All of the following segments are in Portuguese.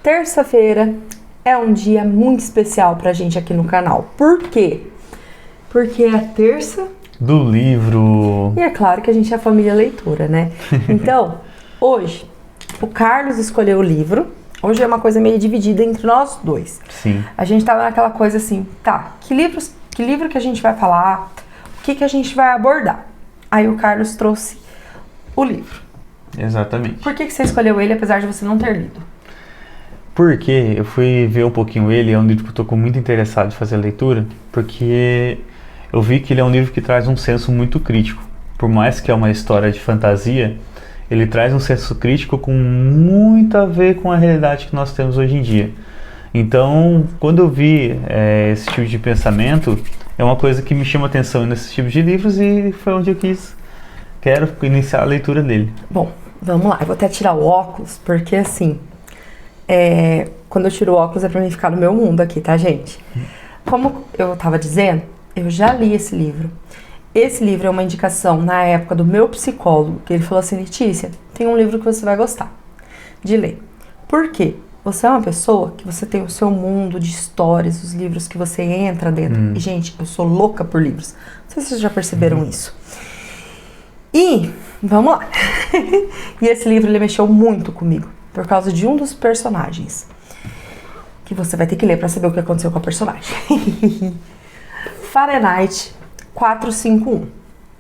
Terça-feira é um dia muito especial pra gente aqui no canal. Por quê? Porque é a terça do livro. E é claro que a gente é a família leitura, né? Então, hoje, o Carlos escolheu o livro. Hoje é uma coisa meio dividida entre nós dois. Sim. A gente tava naquela coisa assim, tá, que livro que a gente vai falar? O que a gente vai abordar? Aí o Carlos trouxe o livro. Exatamente. Por que você escolheu ele, apesar de você não ter lido? Porque eu fui ver um pouquinho ele, é um livro que eu tô muito interessado em fazer a leitura, porque eu vi que ele é um livro que traz um senso muito crítico. Por mais que é uma história de fantasia, ele traz um senso crítico com muito a ver com a realidade que nós temos hoje em dia. Então, quando eu vi esse tipo de pensamento, é uma coisa que me chama atenção nesse tipo de livros e foi onde eu quero iniciar a leitura dele. Bom, vamos lá. Eu vou até tirar o óculos, porque assim, quando eu tiro o óculos é pra mim ficar no meu mundo aqui, tá, gente? Como eu tava dizendo, eu já li esse livro. Esse livro é uma indicação na época do meu psicólogo, que ele falou assim, Letícia, tem um livro que você vai gostar de ler. Por quê? Você é uma pessoa que você tem o seu mundo de histórias, os livros que você entra dentro. E, gente, eu sou louca por livros. Não sei se vocês já perceberam isso. E, vamos lá. E esse livro, ele mexeu muito comigo, por causa de um dos personagens. Que você vai ter que ler pra saber o que aconteceu com a personagem. Fahrenheit 451,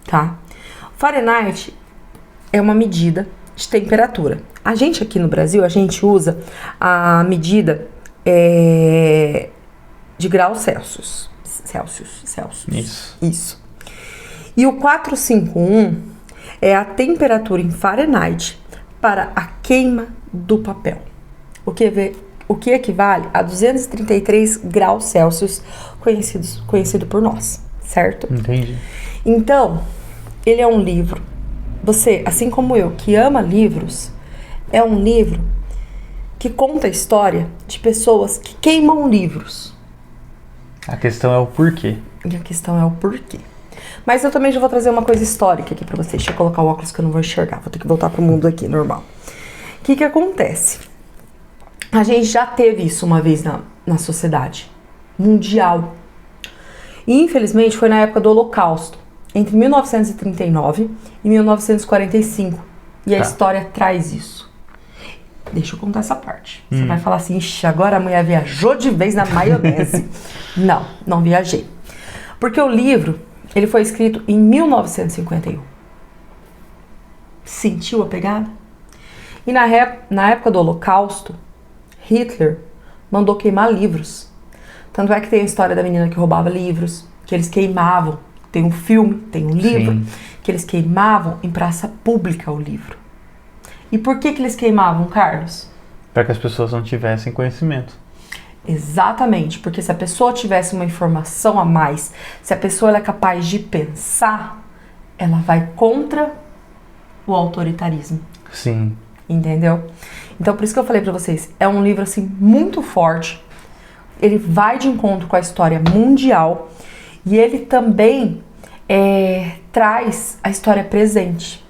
tá? Fahrenheit é uma medida de temperatura. A gente aqui no Brasil, a gente usa a medida de graus Celsius. Isso. E o 451 é a temperatura em Fahrenheit para a queima do papel. O que equivale a 233 graus Celsius conhecido por nós, certo? Entendi. Então, ele é um livro. Você, assim como eu, que ama livros, é um livro que conta a história de pessoas que queimam livros. A questão é o porquê. E a questão é o porquê. Mas eu também já vou trazer uma coisa histórica aqui pra vocês. Deixa eu colocar o óculos que eu não vou enxergar. Vou ter que voltar pro mundo aqui, normal. O que acontece? A gente já teve isso uma vez na sociedade mundial. E, infelizmente, foi na época do Holocausto, entre 1939 e 1945. E a história traz isso. Deixa eu contar essa parte. Você vai falar assim, ixi, agora a mulher viajou de vez na maionese. Não viajei. Porque o livro, ele foi escrito em 1951. Sentiu a pegada? E na época do Holocausto, Hitler mandou queimar livros. Tanto é que tem a história da menina que roubava livros, que eles queimavam. Tem um filme, tem um livro, Sim. que eles queimavam em praça pública o livro. E por que eles queimavam, Carlos? Para que as pessoas não tivessem conhecimento. Exatamente, porque se a pessoa tivesse uma informação a mais, se a pessoa ela é capaz de pensar, ela vai contra o autoritarismo. Sim. Entendeu? Então, por isso que eu falei pra vocês, é um livro, assim, muito forte. Ele vai de encontro com a história mundial e ele também traz a história presente.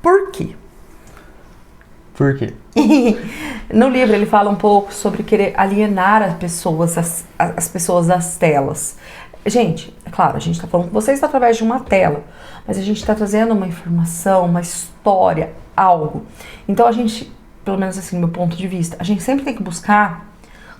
Por quê? Por quê? No livro ele fala um pouco sobre querer alienar as pessoas das telas. Gente, é claro, a gente tá falando com vocês através de uma tela, mas a gente tá trazendo uma informação, uma história, algo. Então a gente, pelo menos assim, do meu ponto de vista, a gente sempre tem que buscar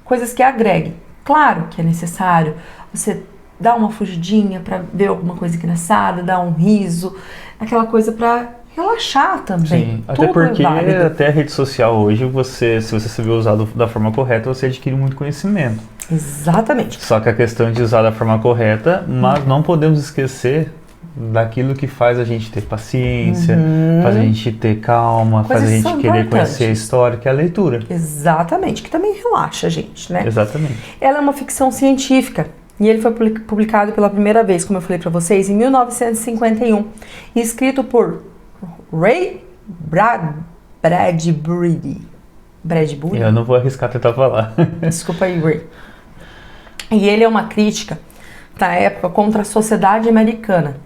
coisas que agreguem. Claro que é necessário você dar uma fugidinha pra ver alguma coisa engraçada, dar um riso, aquela coisa pra relaxar também. Sim, até porque até a rede social hoje, se você saber usar da forma correta, você adquire muito conhecimento. Exatamente. Só que a questão de usar da forma correta, mas não podemos esquecer daquilo que faz a gente ter paciência, faz a gente ter calma, faz a gente querer conhecer a história, que é a leitura. Exatamente, que também relaxa a gente, né? Exatamente. Ela é uma ficção científica e ele foi publicado pela primeira vez, como eu falei pra vocês, em 1951 e escrito por Ray Bradbury. Eu não vou arriscar tentar falar. Desculpa aí, Ray. E ele é uma crítica, na época, contra a sociedade americana.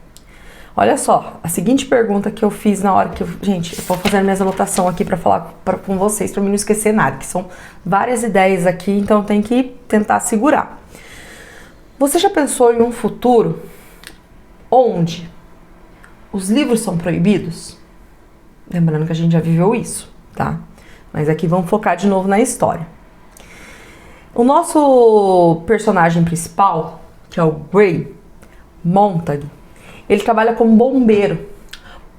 Olha só, a seguinte pergunta que eu fiz na hora que eu... Gente, eu vou fazer minhas anotações aqui para falar com vocês, para mim não esquecer nada, que são várias ideias aqui, então tem que tentar segurar. Você já pensou em um futuro onde os livros são proibidos? Lembrando que a gente já viveu isso, tá? Mas aqui vamos focar de novo na história. O nosso personagem principal, que é o Gray Montag, ele trabalha como bombeiro.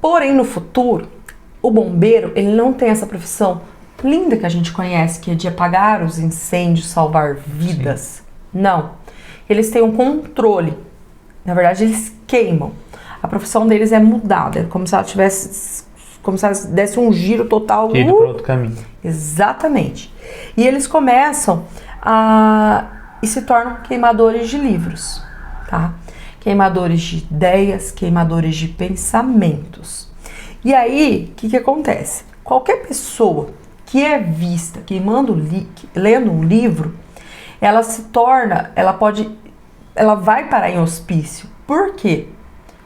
Porém, no futuro, o bombeiro, ele não tem essa profissão linda que a gente conhece, que é de apagar os incêndios, salvar vidas. Sim. Não. Eles têm um controle. Na verdade, eles queimam. A profissão deles é mudada. É como se ela tivesse... Como se ela desse um giro total. Indo para outro caminho. Exatamente. E eles começam e se tornam queimadores de livros, tá? Queimadores de ideias, queimadores de pensamentos. E aí, o que acontece? Qualquer pessoa que é vista lendo um livro, ela se torna, ela vai parar em hospício. Por quê?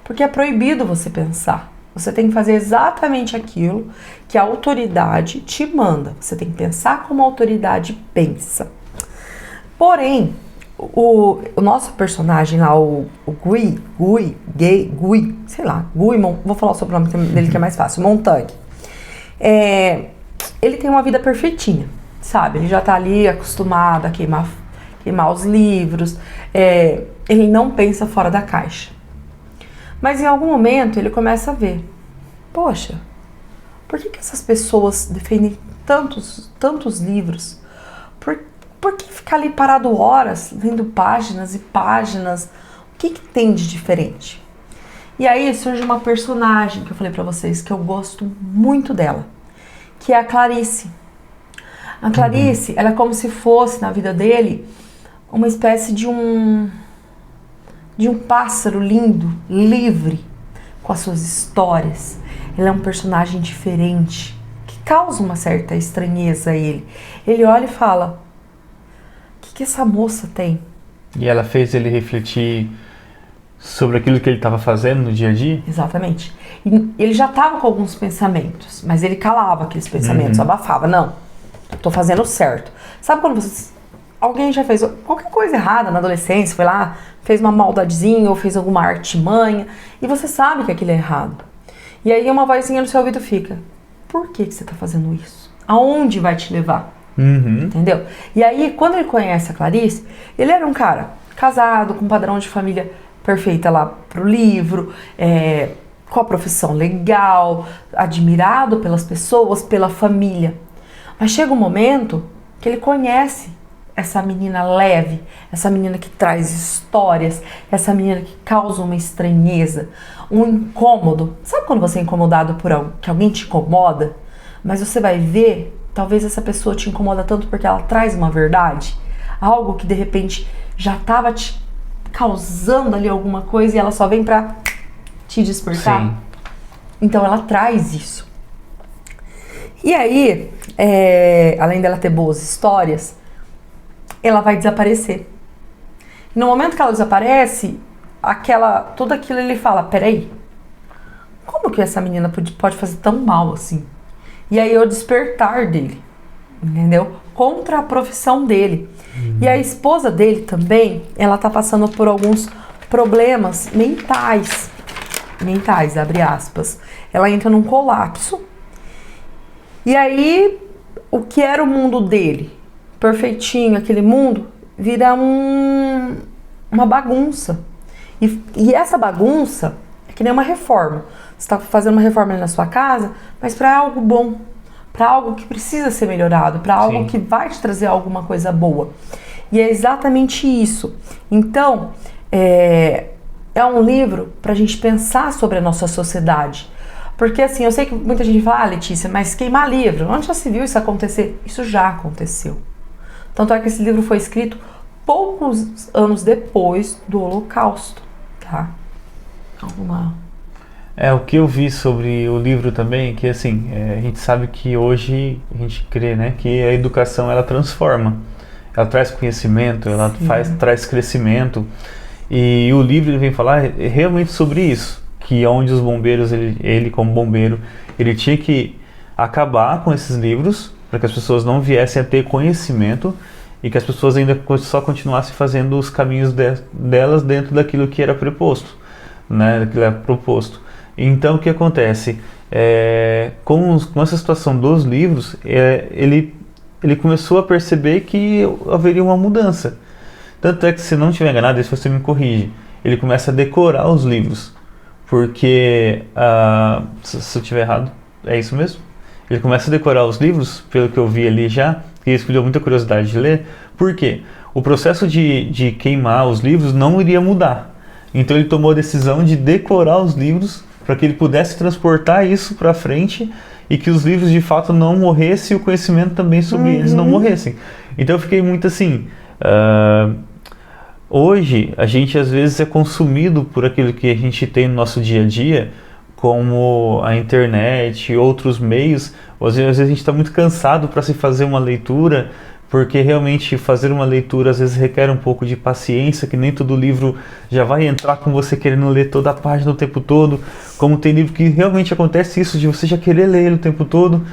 Porque é proibido você pensar. Você tem que fazer exatamente aquilo que a autoridade te manda. Você tem que pensar como a autoridade pensa. Porém, o nosso personagem lá, o Guy, vou falar sobre o nome dele que é mais fácil, Montag. Ele tem uma vida perfeitinha, sabe? Ele já tá ali acostumado a queimar os livros, ele não pensa fora da caixa. Mas em algum momento ele começa a ver, poxa, por que essas pessoas defendem tantos livros? Por que ficar ali parado horas, lendo páginas e páginas? O que tem de diferente? E aí surge uma personagem que eu falei pra vocês que eu gosto muito dela, que é a Clarice. A Clarice, ela é como se fosse, na vida dele, uma espécie de um pássaro lindo, livre, com as suas histórias. Ela é um personagem diferente, que causa uma certa estranheza a ele. Ele olha e fala, o que essa moça tem? E ela fez ele refletir sobre aquilo que ele estava fazendo no dia a dia? Exatamente. E ele já estava com alguns pensamentos, mas ele calava aqueles pensamentos, abafava. Não, tô fazendo certo. Sabe quando alguém já fez qualquer coisa errada na adolescência, foi lá, fez uma maldadezinha ou fez alguma artimanha, e você sabe que aquilo é errado. E aí uma vozinha no seu ouvido fica, por que você tá fazendo isso? Aonde vai te levar? Entendeu? E aí, quando ele conhece a Clarice, ele era um cara casado, com um padrão de família perfeita lá pro livro, com a profissão legal, admirado pelas pessoas, pela família. Mas chega um momento que ele conhece essa menina leve, essa menina que traz histórias, essa menina que causa uma estranheza, um incômodo. Sabe quando você é incomodado por algo, que alguém te incomoda, mas você vai ver, talvez essa pessoa te incomoda tanto porque ela traz uma verdade, algo que de repente já estava te causando ali alguma coisa e ela só vem pra te despertar. Sim. Então ela traz isso. E aí, além dela ter boas histórias, ela vai desaparecer. No momento que ela desaparece, tudo aquilo ele fala, peraí, como que essa menina pode fazer tão mal assim? E aí é o despertar dele, entendeu? Contra a profissão dele. E a esposa dele também, ela tá passando por alguns problemas mentais, abre aspas. Ela entra num colapso. E aí, o que era o mundo dele, perfeitinho, aquele mundo, vira uma bagunça. E essa bagunça é que nem uma reforma. Você está fazendo uma reforma ali na sua casa, mas para algo bom, para algo que precisa ser melhorado, para algo que vai te trazer alguma coisa boa. E é exatamente isso. Então, é um livro para a gente pensar sobre a nossa sociedade. Porque assim, eu sei que muita gente fala, Letícia, mas queimar livro, onde já se viu isso acontecer? Isso já aconteceu. Tanto é que esse livro foi escrito poucos anos depois do Holocausto, tá? O que eu vi sobre o livro também, que assim, a gente sabe que hoje, a gente crê, né, que a educação, ela transforma. Ela traz conhecimento, traz crescimento. E o livro ele vem falar realmente sobre isso. que onde os bombeiros, ele como bombeiro, ele tinha que acabar com esses livros para que as pessoas não viessem a ter conhecimento e que as pessoas ainda só continuassem fazendo os caminhos delas dentro daquilo que era preposto, né, daquilo que era proposto. Então o que acontece? Com essa situação dos livros, ele começou a perceber que haveria uma mudança. Tanto é que, se não estiver enganado, se você me corrige, ele começa a decorar os livros. Porque, se eu estiver errado, é isso mesmo? Ele começa a decorar os livros, pelo que eu vi ali já, e isso me deu muita curiosidade de ler. Por quê? O processo de queimar os livros não iria mudar. Então ele tomou a decisão de decorar os livros para que ele pudesse transportar isso para frente e que os livros de fato não morressem e o conhecimento também sobre eles não morressem. Então eu fiquei muito assim... hoje a gente às vezes é consumido por aquilo que a gente tem no nosso dia a dia, como a internet e outros meios. Às vezes a gente está muito cansado para se fazer uma leitura, porque realmente fazer uma leitura às vezes requer um pouco de paciência, que nem todo livro já vai entrar com você querendo ler toda a página o tempo todo, como tem livro que realmente acontece isso, de você já querer ler ele o tempo todo.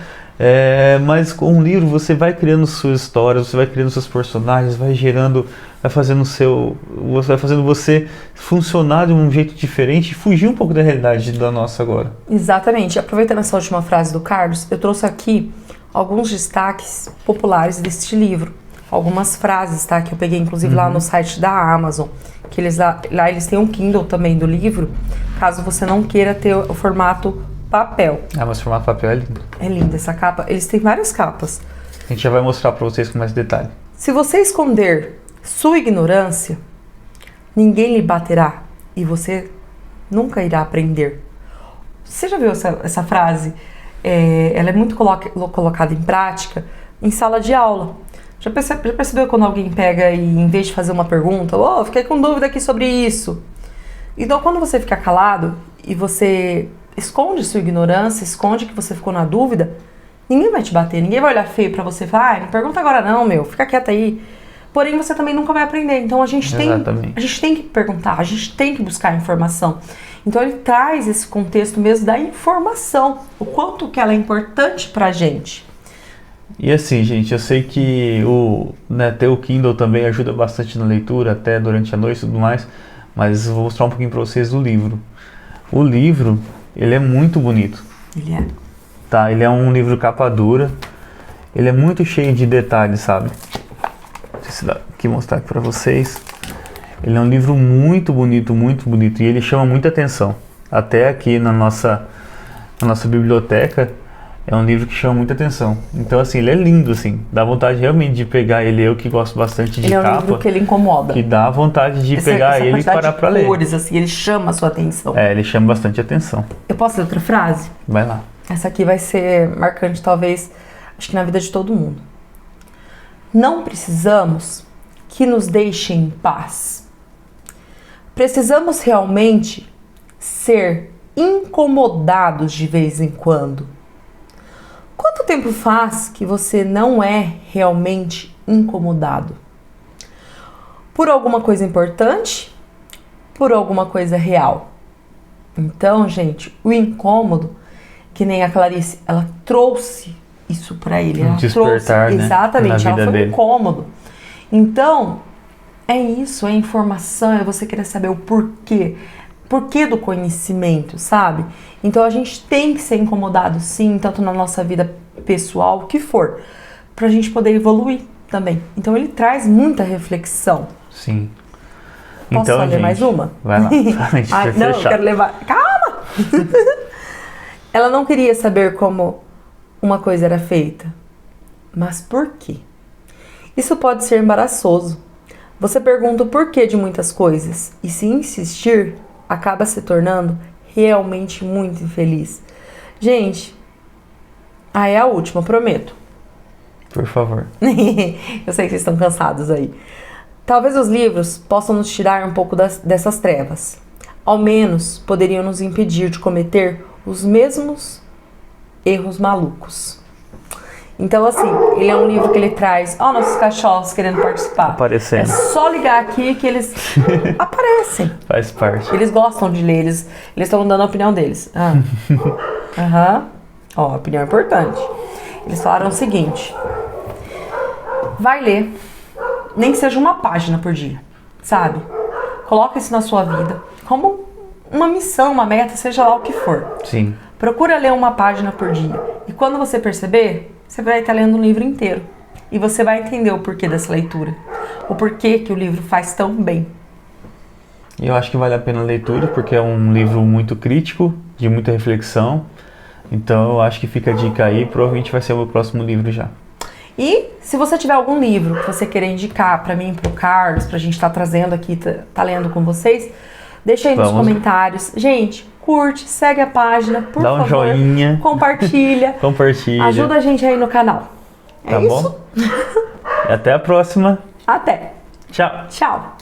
Mas com um livro você vai criando suas histórias, você vai criando seus personagens, vai gerando, vai fazendo você funcionar de um jeito diferente e fugir um pouco da realidade da nossa agora. Exatamente. Aproveitando essa última frase do Carlos, eu trouxe aqui alguns destaques populares deste livro. Algumas frases, tá? Que eu peguei inclusive lá no site da Amazon, que lá eles têm um Kindle também do livro, caso você não queira ter o formato papel. Mas o formato papel é lindo. É linda essa capa. Eles têm várias capas. A gente já vai mostrar para vocês com mais detalhe. Se você esconder sua ignorância, ninguém lhe baterá e você nunca irá aprender. Você já viu essa frase? Ela é muito colocada em prática em sala de aula. Já percebeu quando alguém pega e, em vez de fazer uma pergunta, fiquei com dúvida aqui sobre isso. Então, quando você fica calado e você esconde sua ignorância, esconde que você ficou na dúvida, ninguém vai te bater, ninguém vai olhar feio pra você e falar, não pergunta agora não, fica quieta aí. Porém, você também nunca vai aprender. Então, a gente tem que perguntar, a gente tem que buscar informação. Então, ele traz esse contexto mesmo da informação, o quanto que ela é importante pra gente. E assim, gente, eu sei que ter o Kindle também ajuda bastante na leitura, até durante a noite e tudo mais, mas eu vou mostrar um pouquinho pra vocês do livro. O livro, ele é muito bonito. Ele é. Tá, ele é um livro capa dura, ele é muito cheio de detalhes, sabe? Não sei se dá aqui mostrar aqui pra vocês. Ele é um livro muito bonito, e ele chama muita atenção. Até aqui na nossa biblioteca, é um livro que chama muita atenção. Então, assim, ele é lindo, assim. Dá vontade realmente de pegar ele. Eu que gosto bastante de capa. Ele é um livro que ele incomoda. Que dá vontade de pegar ele e parar pra ler. Cores, assim, ele chama a sua atenção. Ele chama bastante atenção. Eu posso ler outra frase? Vai lá. Essa aqui vai ser marcante, talvez, acho que na vida de todo mundo. Não precisamos que nos deixem em paz. Precisamos realmente ser incomodados de vez em quando. Quanto tempo faz que você não é realmente incomodado? Por alguma coisa importante? Por alguma coisa real? Então, gente, o incômodo, que nem a Clarice, ela trouxe isso pra ele. Ela despertar, trouxe, né? exatamente, ela foi dele. incômodo. Então, é isso, é informação, é você querer saber o porquê. Porquê do conhecimento, sabe? Então a gente tem que ser incomodado sim, tanto na nossa vida pessoal, o que for, pra gente poder evoluir também. Então ele traz muita reflexão. Sim. Posso então, ler gente, mais uma? Vai lá. Não, eu quero levar... Calma! Ela não queria saber como uma coisa era feita. Mas por quê? Isso pode ser embaraçoso. Você pergunta o porquê de muitas coisas e, se insistir, acaba se tornando realmente muito infeliz. Gente, é a última, prometo. Por favor. Eu sei que vocês estão cansados aí. Talvez os livros possam nos tirar um pouco dessas trevas. Ao menos poderiam nos impedir de cometer os mesmos erros malucos. Então, assim, ele é um livro que ele traz, ó, nossos cachorros querendo participar. Aparecendo. É só ligar aqui que eles aparecem. Faz parte. Eles gostam de ler, eles estão dando a opinião deles. Aham. Ó, opinião importante. Eles falaram o seguinte: vai ler, nem que seja uma página por dia, sabe? Coloca isso na sua vida como uma missão, uma meta, seja lá o que for. Sim. Procura ler uma página por dia. E quando você perceber, você vai estar lendo um livro inteiro. E você vai entender o porquê dessa leitura. O porquê que o livro faz tão bem. E eu acho que vale a pena a leitura, porque é um livro muito crítico, de muita reflexão. Então eu acho que fica a dica aí, provavelmente vai ser o meu próximo livro já. E se você tiver algum livro que você queira indicar pra mim, pro Carlos, pra gente estar trazendo aqui, tá lendo com vocês, deixa aí nos comentários. Gente, curte, segue a página, por favor. Dá um joinha. Compartilha. Compartilha. Ajuda a gente aí no canal. Tá bom? E até a próxima. Até. Tchau. Tchau.